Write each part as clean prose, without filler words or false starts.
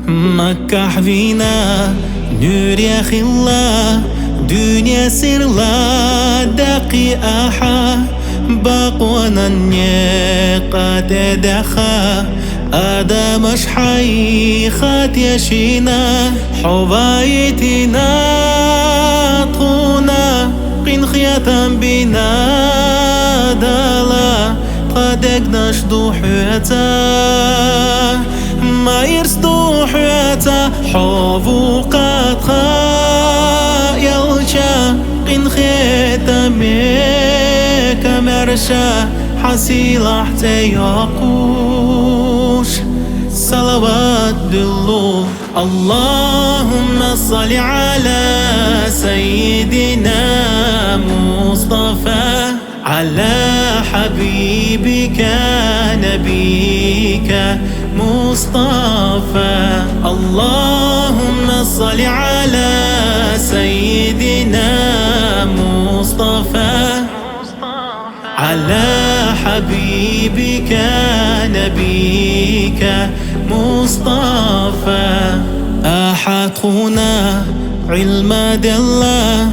مكة حفينا نور يا خلا دنيا سرلا دقي أحا باقوانا نيقات دخا أدا مش حيخات يشينا حبايتنا طونا قين خياتا بنا دالا قدك نشدو حياتا ما يرسدو حياتا حبو قد خايلشا قين خياتا ميك مرشا حسيل حتى يقوش صلوات دلو اللهم صل على سيدنا مصطفى على حبيبك نبيك مصطفى اللهم صل على سيدنا مصطفى على حبيبك نبيك مصطفى أحقنا علم دلا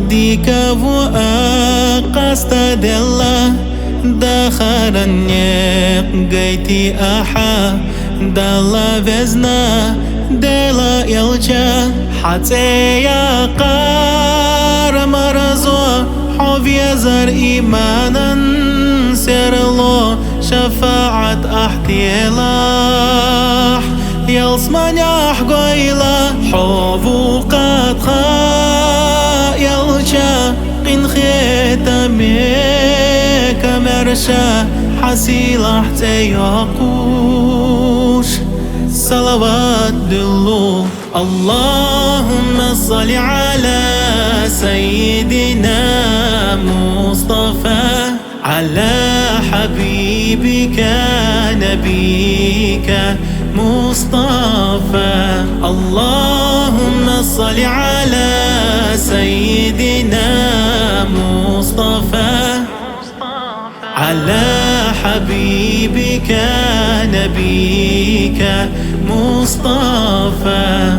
ديك وأقست دلا دخل نيق جيتي أحا دلا وزنا دلا يلجا حتى يقار مرزو حوفي زر إيمانا سرلو شفاعة احتيلاح يلسمان يحقويلا حوفو قد خايلشا قين خيتا ميك مرشا حسيل حتى يقوش صلوات دلو اللهم صل على سيدنا مصطفى على حبيبك نبيك مصطفى اللهم صل على سيدنا مصطفى على حبيبك نبيك مصطفى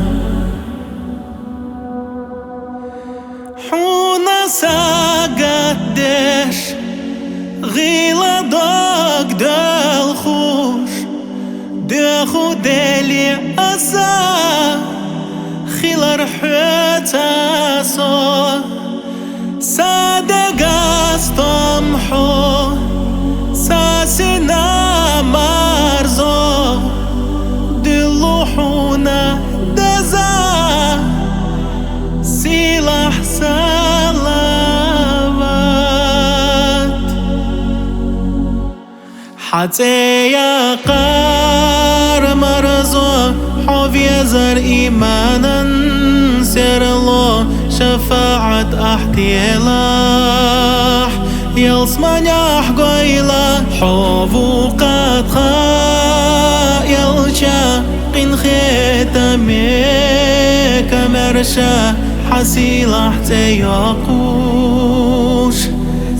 حونا ساقدش غيلا ضاق دالخوش داخو دالي أسا خيلا رحيتا صو صادقاس طمحو ساسنا مرزو دلوحونا دزا سلاح سلامات حتى يقار مرزو حوفي زر إيمانا سرلو شفاعة احتيلاح يلسمان يحقويلا حوفو قد خايلشا قين خيتا ميك مرشا حسيل حتى يقوش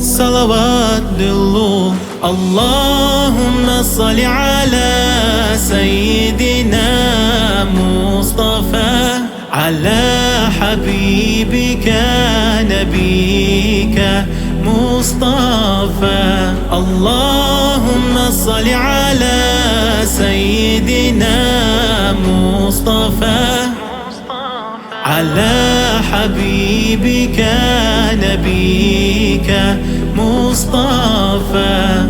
صلوات دلو اللهم صل على سيدنا مصطفى على حبيبك نبيك مصطفى اللهم صل على سيدنا مصطفى على حبيبك نبيك مصطفى